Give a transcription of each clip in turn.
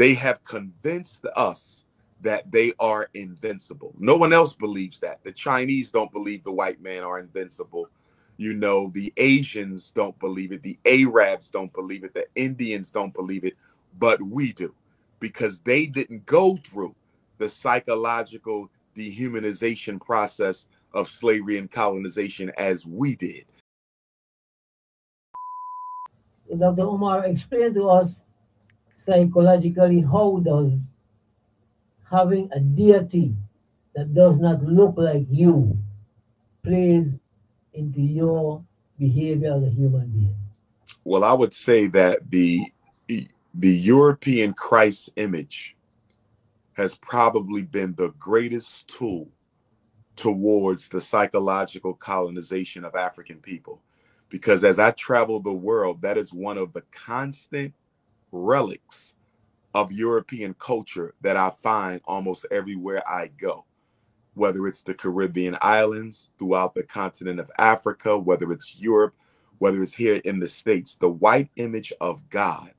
They have convinced us that they are invincible. No one else believes that. The Chinese don't believe the white man are invincible. The Asians don't believe it. The Arabs don't believe it. The Indians don't believe it. But we do, because they didn't go through the psychological dehumanization process of slavery and colonization as we did. Dr. Umar, explain to us psychologically how does having a deity that does not look like you plays into your behavior as a human being? Well, I would say that the European Christ image has probably been the greatest tool towards the psychological colonization of African people. Because as I travel the world, that is one of the constant relics of European culture that I find almost everywhere I go, whether it's the Caribbean islands, throughout the continent of Africa, whether it's Europe, whether it's here in the States. The white image of God,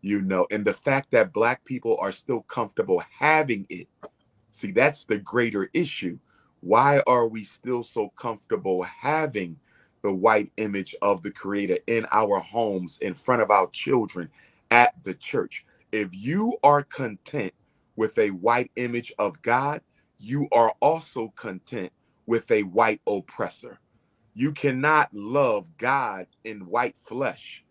and the fact that Black people are still comfortable having it. See, that's the greater issue. Why are we still so comfortable having the white image of the Creator in our homes, in front of our children, at the church? If you are content with a white image of God, you are also content with a white oppressor. You cannot love God in white flesh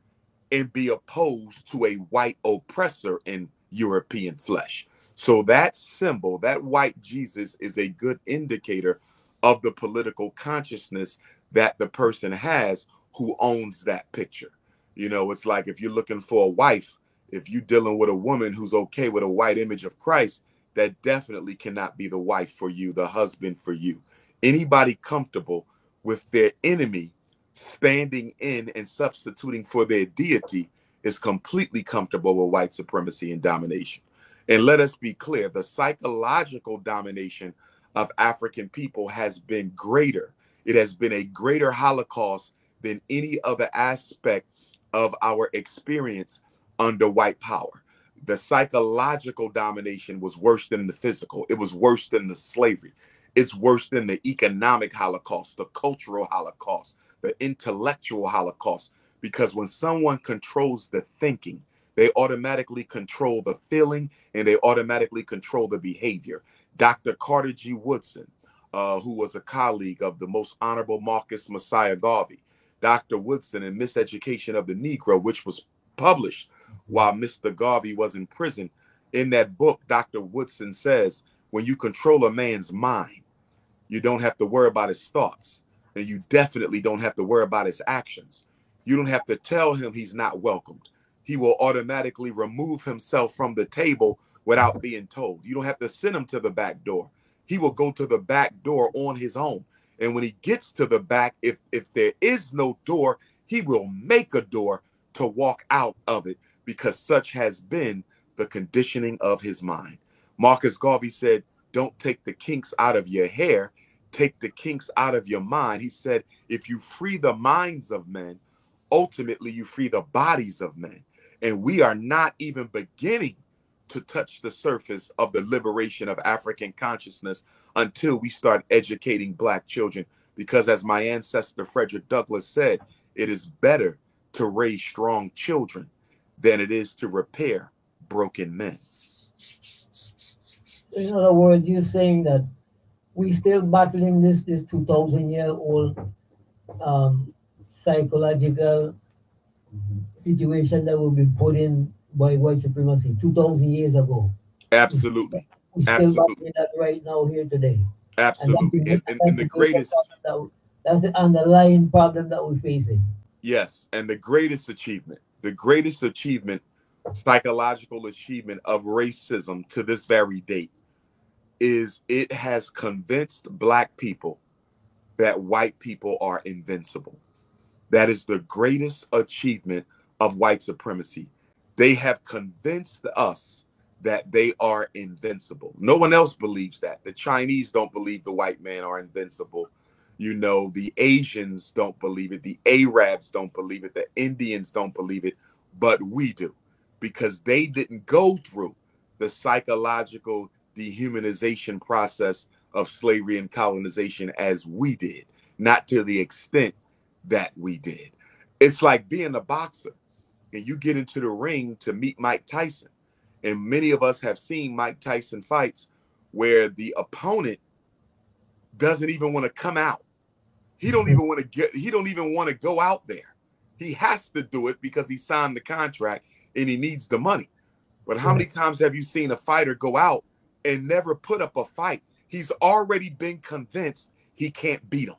and be opposed to a white oppressor in European flesh. So that symbol, that white Jesus, is a good indicator of the political consciousness that the person has who owns that picture. It's like if you're looking for a wife, if you're dealing with a woman who's okay with a white image of Christ, that definitely cannot be the wife for you, the husband for you. Anybody comfortable with their enemy standing in and substituting for their deity is completely comfortable with white supremacy and domination. And let us be clear, the psychological domination of African people has been greater. It has been a greater Holocaust than any other aspect of our experience under white power. The psychological domination was worse than the physical. It was worse than the slavery. It's worse than the economic Holocaust, the cultural Holocaust, the intellectual Holocaust. Because when someone controls the thinking, they automatically control the feeling and they automatically control the behavior. Dr. Carter G. Woodson, who was a colleague of the most honorable Marcus Messiah Garvey, Dr. Woodson in Miseducation of the Negro, which was published while Mr. Garvey was in prison. In that book, Dr. Woodson says, when you control a man's mind, you don't have to worry about his thoughts, and you definitely don't have to worry about his actions. You don't have to tell him he's not welcomed. He will automatically remove himself from the table without being told. You don't have to send him to the back door. He will go to the back door on his own. And when he gets to the back, if there is no door, he will make a door to walk out of it, because such has been the conditioning of his mind. Marcus Garvey said, don't take the kinks out of your hair, take the kinks out of your mind. He said, if you free the minds of men, ultimately you free the bodies of men. And we are not even beginning to touch the surface of the liberation of African consciousness until we start educating Black children. Because as my ancestor Frederick Douglass said, it is better to raise strong children than it is to repair broken men. In other words, you're saying that we still battling this 2,000-year-old psychological situation that we've been put in by white supremacy 2,000 years ago. Absolutely. We're still Absolutely. battling that right now here today. Absolutely. And the greatest, that's the underlying problem that we're facing. yes, and the greatest achievement, psychological achievement of racism to this very date is it has convinced Black people that white people are invincible. That is the greatest achievement of white supremacy. They have convinced us that they are invincible. No one else believes that. The Chinese don't believe the white man are invincible. The Asians don't believe it. The Arabs don't believe it. The Indians don't believe it. But we do, because they didn't go through the psychological dehumanization process of slavery and colonization as we did, not to the extent that we did. It's like being a boxer and you get into the ring to meet Mike Tyson. And many of us have seen Mike Tyson fights where the opponent doesn't even want to come out. He don't even want to go out there. He has to do it because he signed the contract and he needs the money. But how many times have you seen a fighter go out and never put up a fight? He's already been convinced he can't beat him.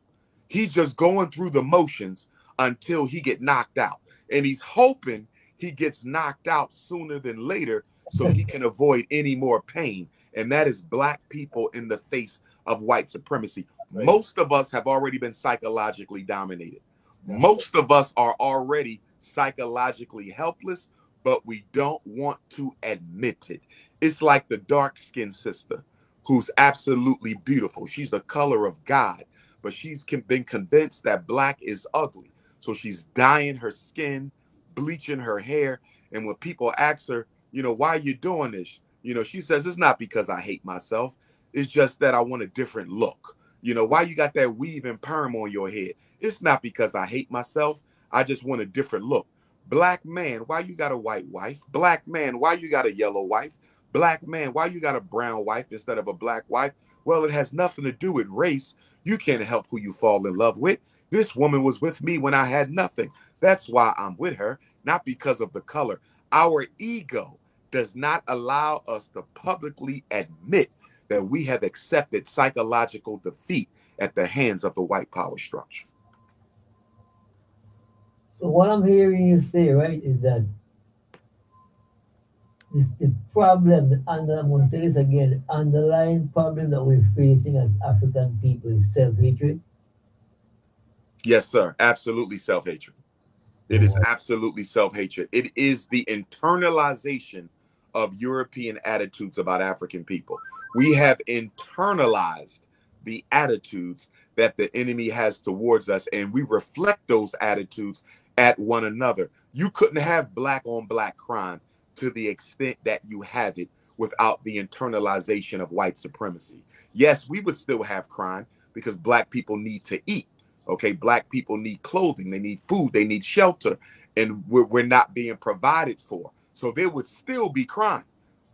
He's just going through the motions until he get knocked out. And he's hoping he gets knocked out sooner than later so he can avoid any more pain. And that is black people in the face of white supremacy. Right. Most of us have already been psychologically dominated. Most of us are already psychologically helpless, but we don't want to admit it. It's like the dark-skinned sister who's absolutely beautiful. She's the color of God, but she's been convinced that black is ugly. So she's dyeing her skin, bleaching her hair. And when people ask her, why are you doing this? She says, it's not because I hate myself. It's just that I want a different look. Why you got that weave and perm on your head? It's not because I hate myself. I just want a different look. Black man, why you got a white wife? Black man, why you got a yellow wife? Black man, why you got a brown wife instead of a black wife? Well, it has nothing to do with race. You can't help who you fall in love with. This woman was with me when I had nothing. That's why I'm with her, not because of the color. Our ego does not allow us to publicly admit that we have accepted psychological defeat at the hands of the white power structure. So what I'm hearing you say, right, is that the problem, and I'm going to say this again, the underlying problem that we're facing as African people is self-hatred. Yes, sir. Absolutely self-hatred. It is absolutely self-hatred. It is the internalization of European attitudes about African people. We have internalized the attitudes that the enemy has towards us, and we reflect those attitudes at one another. You couldn't have black on black crime to the extent that you have it without the internalization of white supremacy. Yes, we would still have crime because black people need to eat. Okay, black people need clothing, they need food, they need shelter, and we're not being provided for. So there would still be crime,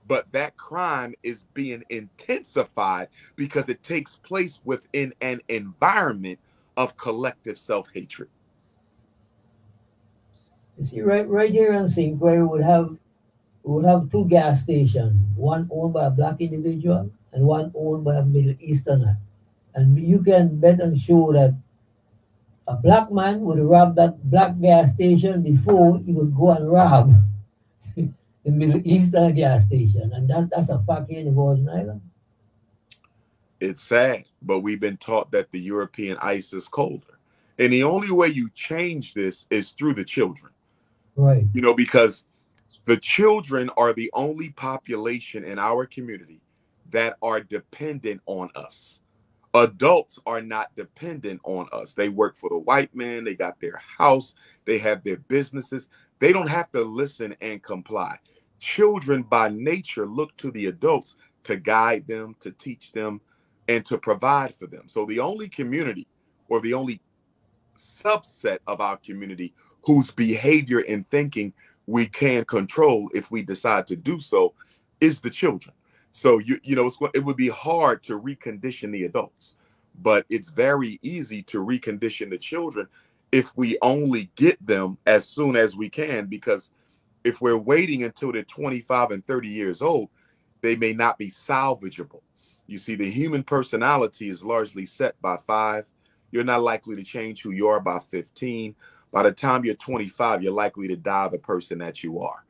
but that crime is being intensified because it takes place within an environment of collective self-hatred. You see, right here in St. Clair, we would have two gas stations, one owned by a black individual and one owned by a Middle Easterner. And you can bet and show that a black man would rob that black gas station before he would go and rob the Middle Eastern gas station. And that's a fact here in the Virgin Islands. It's sad, but we've been taught that the European ice is colder. And the only way you change this is through the children. Right. Because the children are the only population in our community that are dependent on us. Adults are not dependent on us. They work for the white man. They got their house. They have their businesses. They don't have to listen and comply. Children by nature look to the adults to guide them, to teach them, and to provide for them. So the only community or the only subset of our community whose behavior and thinking we can control if we decide to do so is the children. So it would be hard to recondition the adults, but it's very easy to recondition the children if we only get them as soon as we can, because if we're waiting until they're 25 and 30 years old, they may not be salvageable. You see, the human personality is largely set by 5. You're not likely to change who you are by 15. By the time you're 25, you're likely to die the person that you are.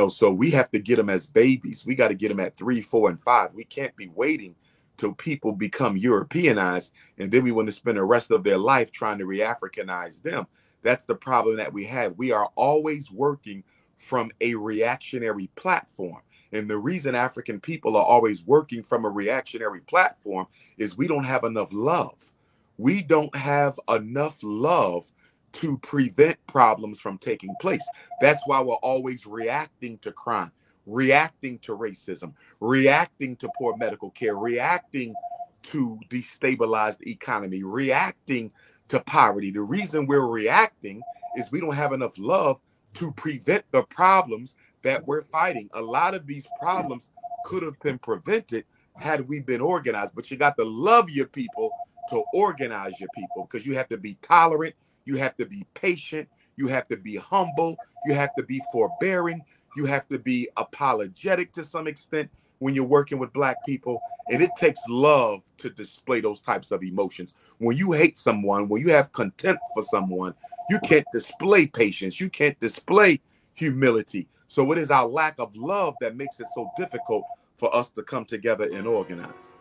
So we have to get them as babies. We got to get them at 3, 4, and 5. We can't be waiting till people become Europeanized, and then we want to spend the rest of their life trying to re-Africanize them. That's the problem that we have. We are always working from a reactionary platform. And the reason African people are always working from a reactionary platform is we don't have enough love. We don't have enough love to prevent problems from taking place. That's why we're always reacting to crime. reacting to racism, reacting to poor medical care, reacting to destabilized economy, reacting to poverty. The reason we're reacting is we don't have enough love to prevent the problems that we're fighting. A lot of these problems could have been prevented had we been organized, but you got to love your people to organize your people, because you have to be tolerant, you have to be patient, you have to be humble, you have to be forbearing, you have to be apologetic to some extent when you're working with Black people. And it takes love to display those types of emotions. When you hate someone, when you have contempt for someone, you can't display patience, you can't display humility. So it is our lack of love that makes it so difficult for us to come together and organize.